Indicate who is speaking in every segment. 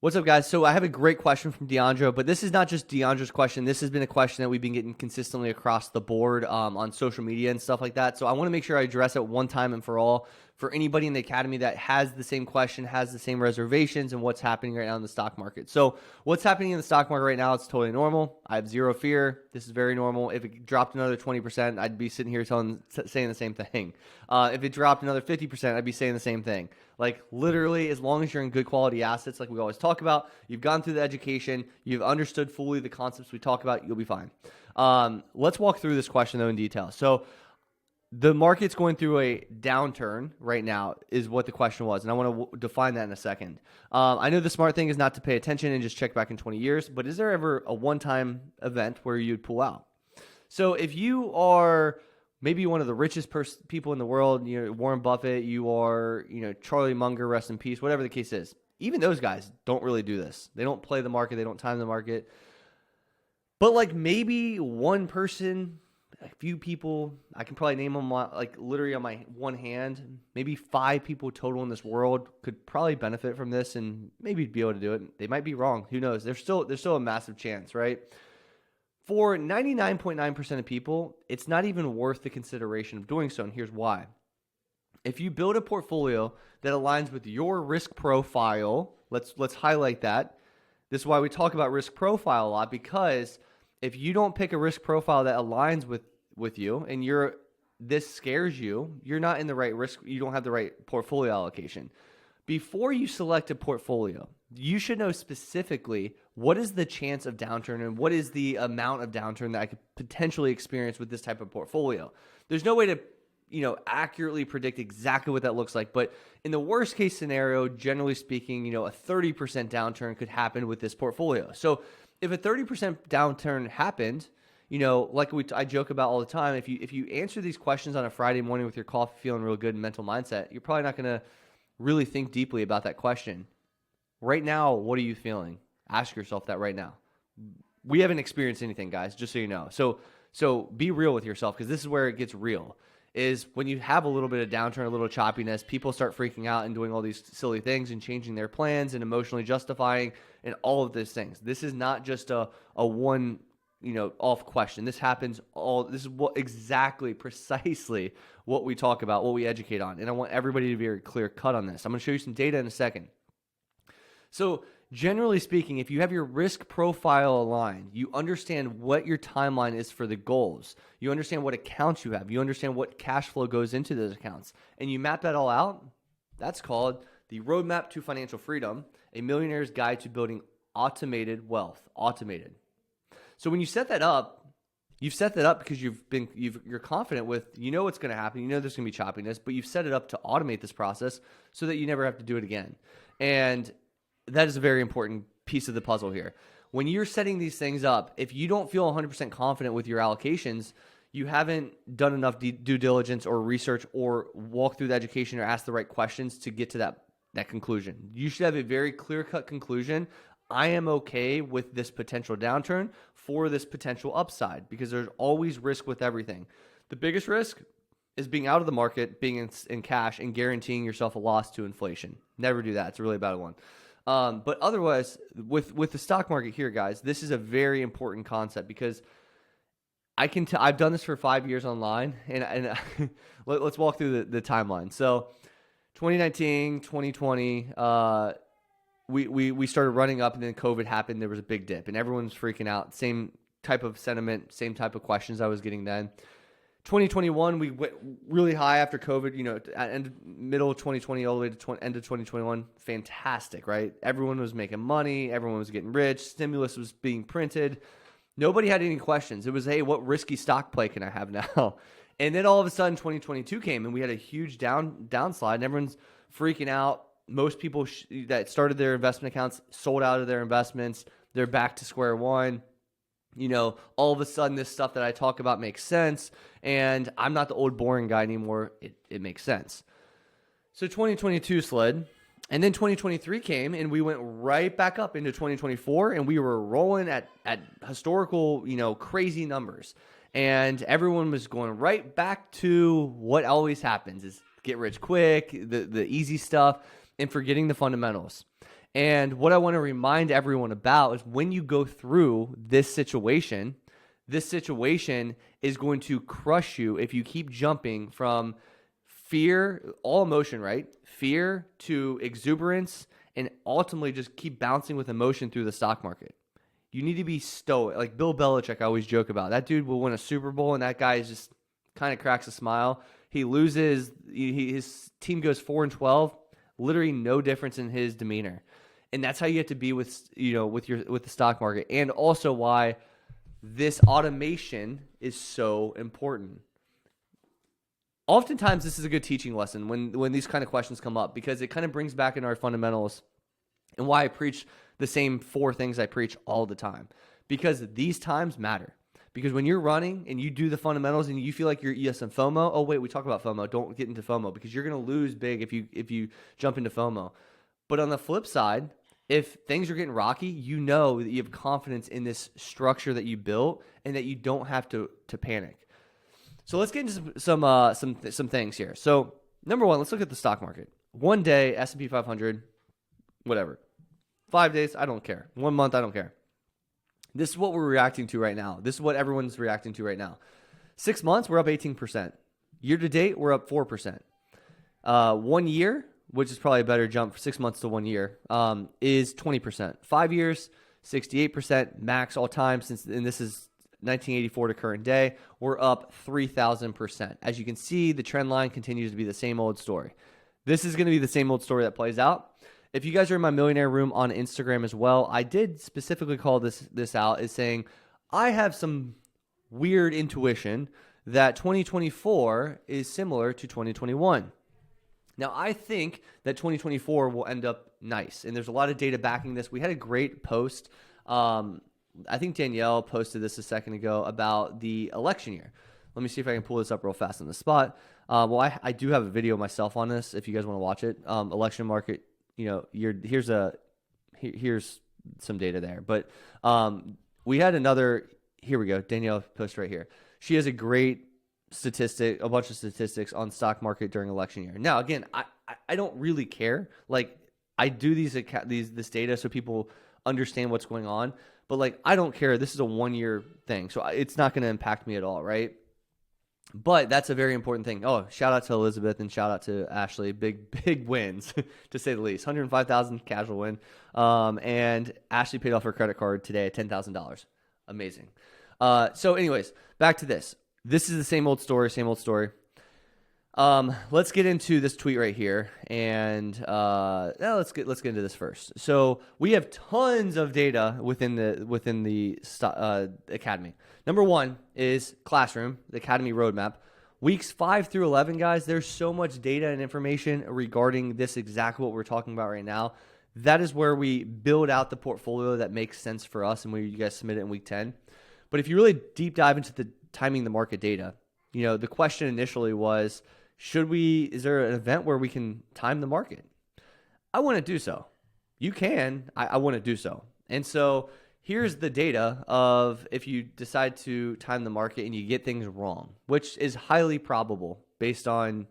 Speaker 1: What's up, guys? So I have a great question from DeAndre, but this is not just DeAndre's question. This has been a question that we've been getting consistently across the board on social media and stuff like that. So I want to make sure I address it one time and for all for anybody in the academy that has the same question, has the same reservations, and what's happening right now in the stock market. So what's happening in the stock market right now, it's totally normal. I have zero fear. This is very normal. If it dropped another 20%, I'd be sitting here saying the same thing. If it dropped another 50%, I'd be saying the same thing. Like literally, as long as you're in good quality assets, like we always talk about, you've gone through the education, you've understood fully the concepts we talk about, you'll be fine. Let's walk through this question though in detail. So the market's going through a downturn right now is what the question was. And I want to define that in a second. I know the smart thing is not to pay attention and just check back in 20 years, but is there ever a one-time event where you'd pull out? So if you are maybe one of the richest people in the world, Warren Buffett, you are, Charlie Munger, rest in peace, whatever the case is. Even those guys don't really do this. They don't play the market. They don't time the market. But like maybe one person, a few people, I can probably name them like literally on my one hand, maybe 5 people total in this world could probably benefit from this and maybe be able to do it. They might be wrong. Who knows? There's still a massive chance, right? For 99.9% of people, it's not even worth the consideration of doing so, and here's why. If you build a portfolio that aligns with your risk profile, let's highlight that. This is why we talk about risk profile a lot, because if you don't pick a risk profile that aligns with you and this scares you, you're not in the right risk, you don't have the right portfolio allocation. Before you select a portfolio, you should know specifically what is the chance of downturn and what is the amount of downturn that I could potentially experience with this type of portfolio. There's no way to, accurately predict exactly what that looks like. But in the worst case scenario, generally speaking, a 30% downturn could happen with this portfolio. So if a 30% downturn happened, like I joke about all the time, if you answer these questions on a Friday morning with your coffee feeling real good and mental mindset, you're probably not going to really think deeply about that question. Right now, what are you feeling? Ask yourself that right now. We haven't experienced anything, guys, just so you know. So be real with yourself, because this is where it gets real, is when you have a little bit of downturn, a little choppiness, people start freaking out and doing all these silly things and changing their plans and emotionally justifying and all of these things. This is not just a one off question. This happens this is precisely what we talk about, what we educate on. And I want everybody to be very clear cut on this. I'm going to show you some data in a second. So generally speaking, if you have your risk profile aligned, you understand what your timeline is for the goals. You understand what accounts you have. You understand what cash flow goes into those accounts. And you map that all out. That's called the Roadmap to Financial Freedom, a millionaire's guide to building automated wealth. Automated. So when you set that up, you've set that up because you're confident with, what's going to happen. There's going to be choppiness, but you've set it up to automate this process so that you never have to do it again. And that is a very important piece of the puzzle here. When you're setting these things up, if you don't feel 100% confident with your allocations, you haven't done enough due diligence or research or walk through the education or ask the right questions to get to that conclusion. You should have a very clear-cut conclusion. I am okay with this potential downturn for this potential upside, because there's always risk with everything. The biggest risk is being out of the market, being in cash, and guaranteeing yourself a loss to inflation. Never do that. It's a really bad one. But otherwise, with the stock market here, guys, this is a very important concept, because I've done this for 5 years online, and let's walk through the timeline. So 2019, 2020, we started running up, and then COVID happened. There was a big dip, and everyone was freaking out. Same type of sentiment, same type of questions I was getting then. 2021, we went really high after COVID, middle of 2020 all the way to end of 2021. Fantastic, right? Everyone was making money. Everyone was getting rich. Stimulus was being printed. Nobody had any questions. It was, hey, what risky stock play can I have now? And then all of a sudden, 2022 came, and we had a huge downslide, and everyone's freaking out. Most people that started their investment accounts sold out of their investments. They're back to square one. All of a sudden, this stuff that I talk about makes sense, and I'm not the old boring guy anymore. It makes sense. So 2022 slid, and then 2023 came, and we went right back up into 2024, and we were rolling at historical, crazy numbers. And everyone was going right back to what always happens, is get rich quick, the easy stuff, and forgetting the fundamentals. And what I want to remind everyone about is when you go through this situation is going to crush you if you keep jumping from fear, all emotion, right? Fear to exuberance, and ultimately just keep bouncing with emotion through the stock market. You need to be stoic. Like Bill Belichick, I always joke about. That dude will win a Super Bowl, and that guy is just kind of cracks a smile. He loses. His team goes 4-12. Literally no difference in his demeanor, and that's how you have to be with the stock market, and also why this automation is so important. Oftentimes, this is a good teaching lesson when these kind of questions come up, because it kind of brings back in our fundamentals and why I preach the same 4 things I preach all the time, because these times matter. Because when you're running and you do the fundamentals and you feel like you have some FOMO, oh wait, we talk about FOMO. Don't get into FOMO, because you're going to lose big if you jump into FOMO. But on the flip side, if things are getting rocky, you know that you have confidence in this structure that you built and that you don't have to panic. So let's get into some things here. So number one, let's look at the stock market. One day, S&P 500, whatever. 5 days, I don't care. 1 month, I don't care. This is what we're reacting to right now. This is what everyone's reacting to right now. 6 months, we're up 18%. Year to date, we're up 4%. 1 year, which is probably a better jump, 6 months to 1 year, is 20%. 5 years, 68%, max all time, and this is 1984 to current day, we're up 3,000%. As you can see, the trend line continues to be the same old story. This is going to be the same old story that plays out. If you guys are in my millionaire room on Instagram as well, I did specifically call this out as saying, I have some weird intuition that 2024 is similar to 2021. Now, I think that 2024 will end up nice, and there's a lot of data backing this. We had a great post. I think Danielle posted this a second ago about the election year. Let me see if I can pull this up real fast on the spot. Well, I do have a video myself on this if you guys want to watch it. Election market, here's some data there. But we had another, here we go, Danielle posted right here. She has a great a bunch of statistics on stock market during election year. Now, again, I don't really care. Like, I do this data so people understand what's going on, but like, I don't care. This is a 1 year thing, so it's not going to impact me at all, right? But that's a very important thing. Oh, shout out to Elizabeth and shout out to Ashley. Big wins, to say the least. 105,000 casual win. And Ashley paid off her credit card today at $10,000. Amazing. So anyways, back to this. This is the same old story. Let's get into this tweet right here, and let's get into this first. So we have tons of data within the Academy. Number one is Classroom, the Academy roadmap. Weeks 5 through 11, guys, there's so much data and information regarding this exactly what we're talking about right now. That is where we build out the portfolio that makes sense for us and where you guys submit it in week 10. But if you really deep dive into the timing the market data, the question initially was, is there an event where we can time the market? I want to do so. You can. I want to do so. And so here's the data of if you decide to time the market and you get things wrong, which is highly probable based on,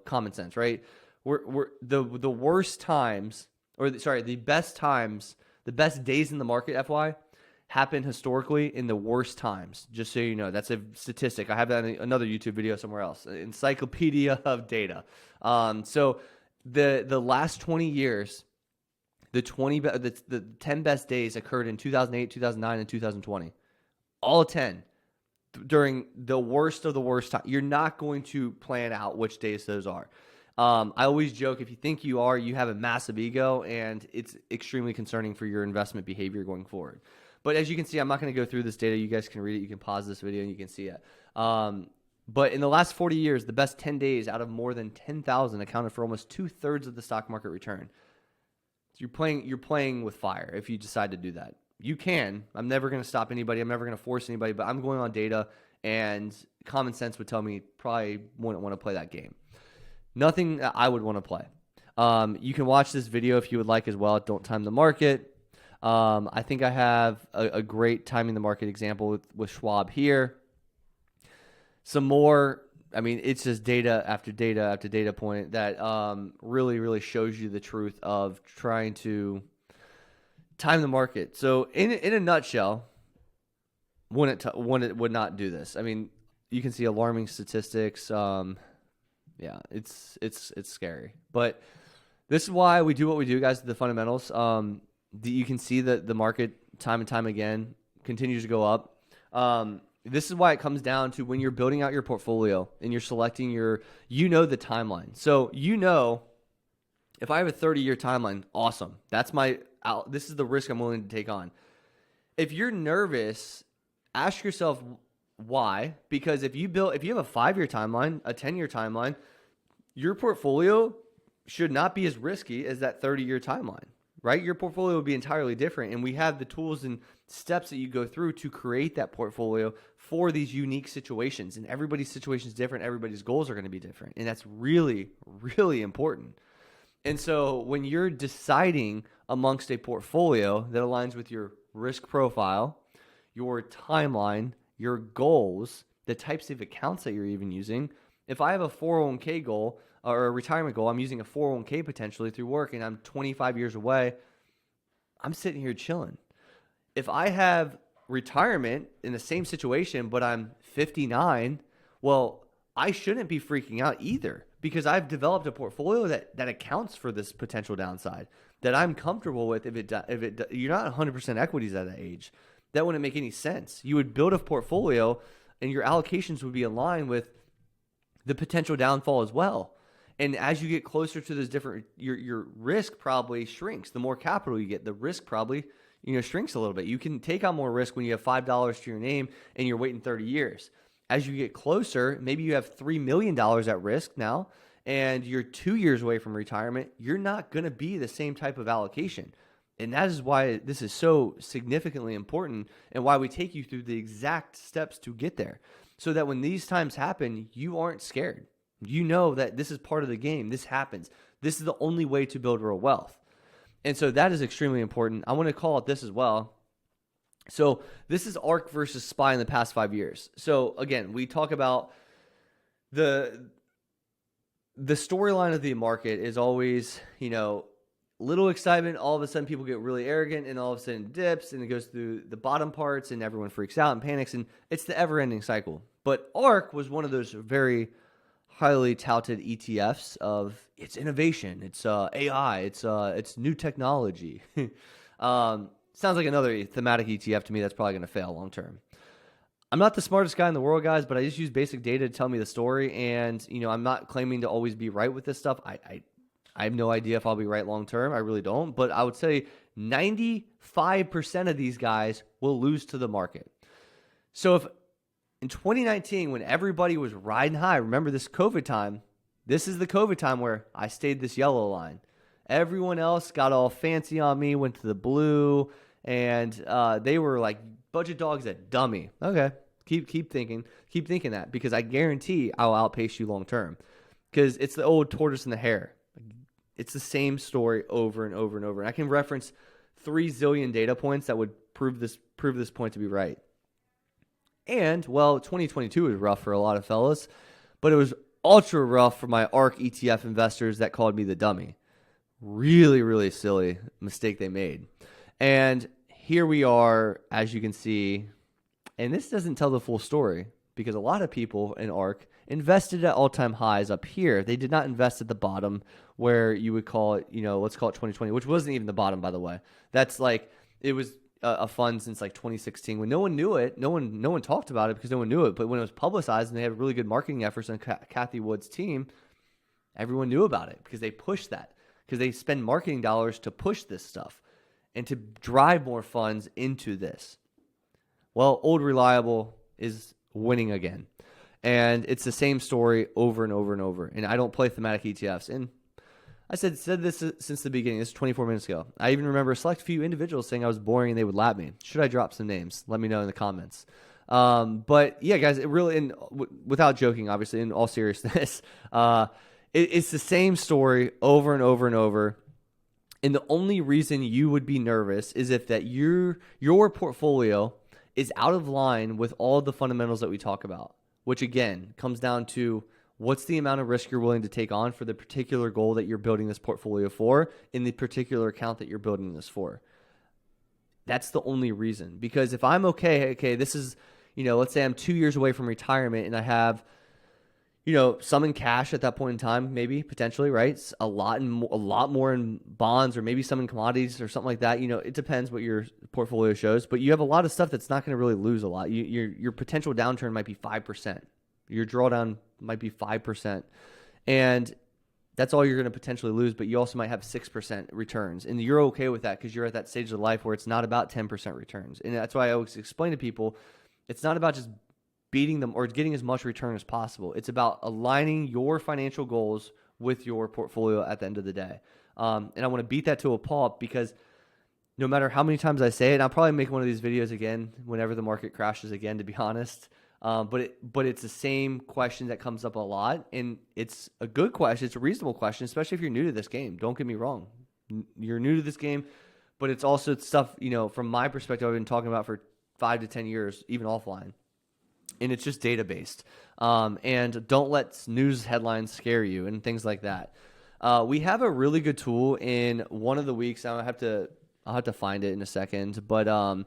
Speaker 1: common sense, right? We're the worst times, the best times, the best days in the market, FY, happen historically in the worst times. Just so you know, that's a statistic. I have that in another YouTube video somewhere else. Encyclopedia of data. So the last 20 years, the 10 best days occurred in 2008, 2009, and 2020. All 10 during the worst of the worst time. You're not going to plan out which days those are. I always joke, if you think you have a massive ego, and it's extremely concerning for your investment behavior going forward. But as you can see, I'm not going to go through this data. You guys can read it. You can pause this video and you can see it. But in the last 40 years, the best 10 days out of more than 10,000 accounted for almost 2/3 of the stock market return. So you're playing with fire if you decide to do that. You can. I'm never going to stop anybody. I'm never going to force anybody, but I'm going on data, and common sense would tell me probably wouldn't want to play that game. Nothing that I would want to play. You can watch this video if you would like as well. Don't time the market. I think I have a great timing the market example with Schwab here. Some more I mean, it's just data after data after data point that really, really shows you the truth of trying to time the market. So in a nutshell, when it would not do this. I mean, you can see alarming statistics. Yeah, it's scary. But this is why we do what we do, guys, the fundamentals. You can see that the market time and time again continues to go up. This is why it comes down to when you're building out your portfolio and you're selecting the timeline. So if I have a 30-year timeline, awesome. This is the risk I'm willing to take on. If you're nervous, ask yourself why. Because if you have a 5-year timeline, a 10-year timeline, your portfolio should not be as risky as that 30-year timeline, right? Your portfolio would be entirely different. And we have the tools and steps that you go through to create that portfolio for these unique situations. And everybody's situation is different. Everybody's goals are going to be different. And that's really, really important. And so when you're deciding amongst a portfolio that aligns with your risk profile, your timeline, your goals, the types of accounts that you're even using. If I have a 401k goal or a retirement goal, I'm using a 401k potentially through work and I'm 25 years away, I'm sitting here chilling. If I have retirement in the same situation, but I'm 59, well, I shouldn't be freaking out either because I've developed a portfolio that accounts for this potential downside that I'm comfortable with. If you're not 100% equities at that age, that wouldn't make any sense. You would build a portfolio and your allocations would be aligned with the potential downfall as well. And as you get closer to those different, your risk probably shrinks. The more capital you get, the risk probably shrinks a little bit. You can take on more risk when you have $5 to your name and you're waiting 30 years. As you get closer, maybe you have $3 million at risk now and you're 2 years away from retirement. You're not going to be the same type of allocation. And that is why this is so significantly important and why we take you through the exact steps to get there so that when these times happen, you aren't scared. You know that this is part of the game. This happens. This is the only way to build real wealth. And so that is extremely important. I want to call out this as well. So this is ARK versus SPY in the past 5 years. So again, we talk about the storyline of the market is always, little excitement. All of a sudden people get really arrogant and all of a sudden it dips and it goes through the bottom parts and everyone freaks out and panics and it's the ever-ending cycle. But ARK was one of those very highly touted ETFs of it's innovation, it's AI, it's new technology. Sounds like another thematic ETF to me that's probably going to fail long term. I'm not the smartest guy in the world, guys, but I just use basic data to tell me the story. And, I'm not claiming to always be right with this stuff. I have no idea if I'll be right long term. I really don't. But I would say 95% of these guys will lose to the market. So if in 2019, when everybody was riding high, remember this COVID time, this is the COVID time where I stayed this yellow line. Everyone else got all fancy on me, went to the blue, and they were like budget dogs at dummy. Okay, keep thinking that because I guarantee I'll outpace you long term because it's the old tortoise and the hare. It's the same story over and over and over. And I can reference 3 zillion data points that would prove this point to be right. And, 2022 was rough for a lot of fellas, but it was ultra rough for my ARK ETF investors that called me the dummy. Really, really silly mistake they made. And here we are, as you can see, and this doesn't tell the full story because a lot of people in ARK invested at all-time highs up here. They did not invest at the bottom where you would call it, let's call it 2020, which wasn't even the bottom, by the way. That's like, it was a fund since like 2016 when no one knew it. No one talked about it because no one knew it. But when it was publicized and they had really good marketing efforts on Kathy Wood's team, everyone knew about it because they pushed that because they spend marketing dollars to push this stuff and to drive more funds into this. Well, old reliable is winning again. And it's the same story over and over and over. And I don't play thematic ETFs. And I said this since the beginning. This is 24 minutes ago. I even remember a select few individuals saying I was boring and they would lap me. Should I drop some names? Let me know in the comments. But yeah, guys, it really, without joking, obviously, in all seriousness, it's the same story over and over and over. And the only reason you would be nervous is if that your portfolio is out of line with all the fundamentals that we talk about. which again comes down to what's the amount of risk you're willing to take on for the particular goal that you're building this portfolio for in the particular account that you're building this for. That's the only reason. Because if I'm okay, this is, let's say I'm 2 years away from retirement and I have, some in cash at that point in time, maybe potentially, right? A lot more in bonds, or maybe some in commodities or something like that. It depends what your portfolio shows, but you have a lot of stuff that's not going to really lose a lot. Your potential downturn might be 5%. Your drawdown might be 5%, and that's all you're going to potentially lose. But you also might have 6% returns, and you're okay with that because you're at that stage of life where it's not about 10% returns. And that's why I always explain to people, it's not about just beating them or getting as much return as possible. It's about aligning your financial goals with your portfolio at the end of the day. And I want to beat that to a pulp because no matter how many times I say it, and I'll probably make one of these videos again whenever the market crashes again, to be honest. But it's the same question that comes up a lot, and it's a good question. It's a reasonable question, especially if you're new to this game. Don't get me wrong. You're new to this game, but it's also stuff, from my perspective, I've been talking about for 5 to 10 years, even offline. And it's just data-based. And don't let news headlines scare you and things like that. We have a really good tool in one of the weeks. I'll have to find it in a second. But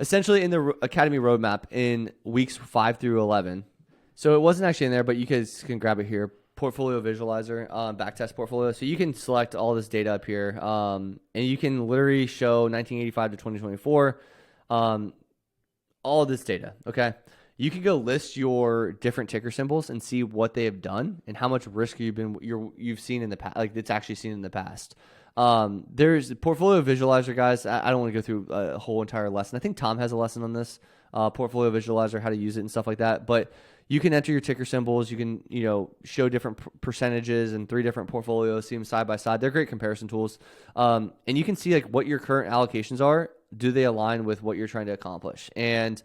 Speaker 1: essentially in the Academy Roadmap in weeks 5 through 11. So it wasn't actually in there, but you guys can grab it here. Portfolio Visualizer, backtest portfolio. So you can select all this data up here. And you can literally show 1985 to 2024. All of this data, okay? You can go list your different ticker symbols and see what they have done and how much risk you've seen in the past, like it's actually seen in the past. There's Portfolio Visualizer, guys. I don't want to go through a whole entire lesson. I think Tom has a lesson on this, Portfolio Visualizer, how to use it and stuff like that. But you can enter your ticker symbols. You can, show different percentages and 3 different portfolios, see them side by side. They're great comparison tools. And you can see like what your current allocations are. Do they align with what you're trying to accomplish? And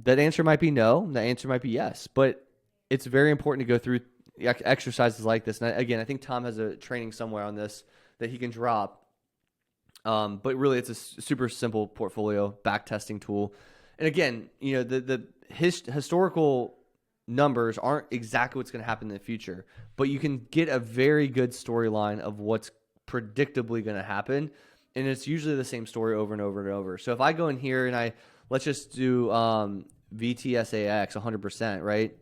Speaker 1: that answer might be no. The answer might be yes. But it's very important to go through exercises like this. And again, I think Tom has a training somewhere on this that he can drop. But really, it's a super simple portfolio back testing tool. And again, the historical numbers aren't exactly what's going to happen in the future, but you can get a very good storyline of what's predictably going to happen. And it's usually the same story over and over and over. So if I go in here and let's just do VTSAX 100%, right?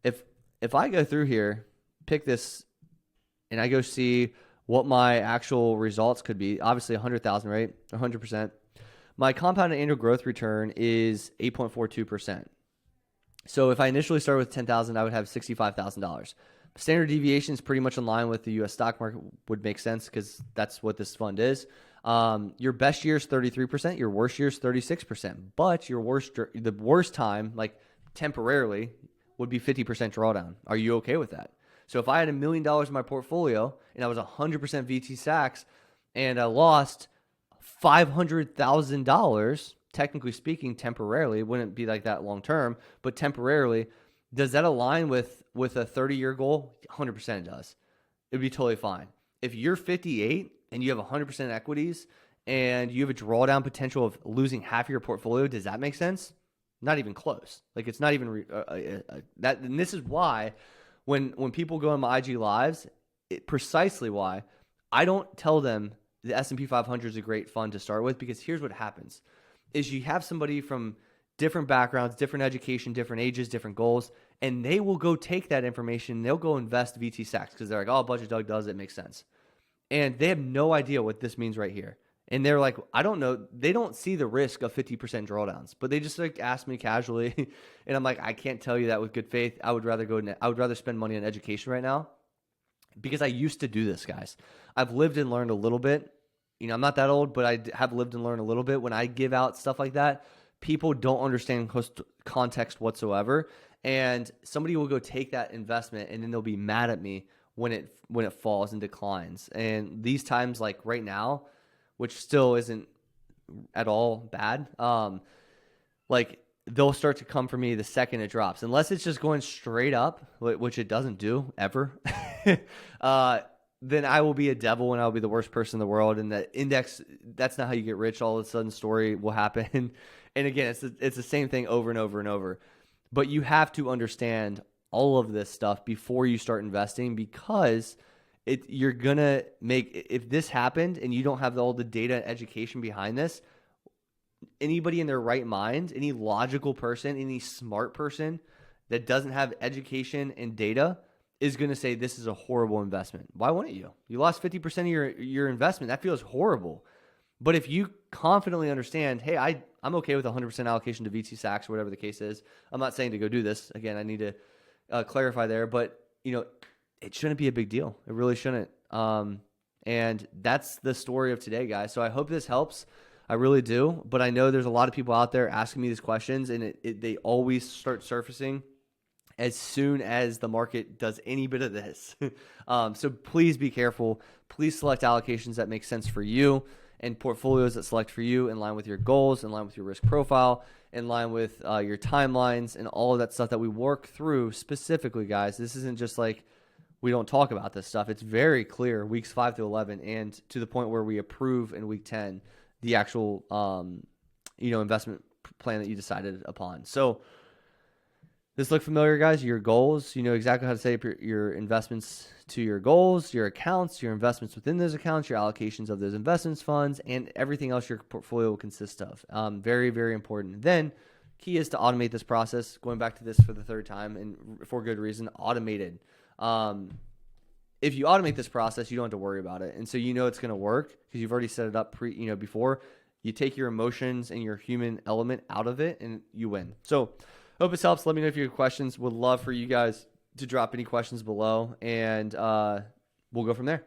Speaker 1: If I go through here, pick this, and I go see what my actual results could be, obviously 100,000, right? 100%. My compounded annual growth return is 8.42%. So if I initially started with 10,000, I would have $65,000. Standard deviation is pretty much in line with the U.S. stock market, would make sense because that's what this fund is. Your best year is 33%. Your worst year is 36%. But the worst time, like temporarily, would be 50% drawdown. Are you okay with that? So if I had $1 million in my portfolio and I was 100% VT Sachs and I lost $500,000, technically speaking, temporarily, it wouldn't be like that long term, but temporarily, does that align with a 30-year goal? 100% it does. It would be totally fine. If you're 58 and you have 100% equities and you have a drawdown potential of losing half of your portfolio, does that make sense? Not even close. Like it's not even that. And this is why when people go on my IG lives, precisely why I don't tell them the S&P 500 is a great fund to start with, because here's what happens is you have somebody from different backgrounds, different education, different ages, different goals, and they will go take that information and they'll go invest VT Sachs because they're like, oh, Budget Doug does it, makes sense. And they have no idea what this means right here. And they're like, I don't know. They don't see the risk of 50% drawdowns, but they just like ask me casually. And I'm like, I can't tell you that with good faith. I would rather spend money on education right now because I used to do this, guys. I've lived and learned a little bit. I'm not that old, but I have lived and learned a little bit. When I give out stuff like that, people don't understand context whatsoever. And somebody will go take that investment and then they'll be mad at me when it falls and declines. And these times, like right now, which still isn't at all bad, like they'll start to come for me the second it drops. Unless it's just going straight up, which it doesn't do ever, then I will be a devil and I'll be the worst person in the world. And the index, that's not how you get rich. All of a sudden story will happen. And again, it's the same thing over and over and over. But you have to understand all of this stuff before you start investing, because you're going to make, if this happened and you don't have all the data and education behind this, anybody in their right mind, any logical person, any smart person that doesn't have education and data is going to say this is a horrible investment. Why wouldn't you? You lost 50% of your investment. That feels horrible. But if you confidently understand, hey, I'm okay with 100% allocation to vsSPY or whatever the case is. I'm not saying to go do this. Again, I need to clarify there. But, it shouldn't be a big deal. It really shouldn't. And that's the story of today, guys. So I hope this helps. I really do. But I know there's a lot of people out there asking me these questions, and they always start surfacing as soon as the market does any bit of this. So please be careful. Please select allocations that make sense for you and portfolios that select for you in line with your goals, in line with your risk profile, in line with your timelines and all of that stuff that we work through specifically, guys. This isn't just like we don't talk about this stuff. It's very clear weeks 5 to 11 and to the point where we approve in week 10 the actual investment plan that you decided upon. So this look familiar, guys? Your goals, you know exactly how to set up your investments to your goals, your accounts, your investments within those accounts, your allocations of those investments funds, and everything else your portfolio will consist of. Very, very important. Then key is to automate this process. Going back to this for the third time, and for good reason, automated. If you automate this process, you don't have to worry about it. And so it's going to work because you've already set it up before. You take your emotions and your human element out of it and you win. So hope this helps. Let me know if you have questions. Would love for you guys to drop any questions below, and we'll go from there.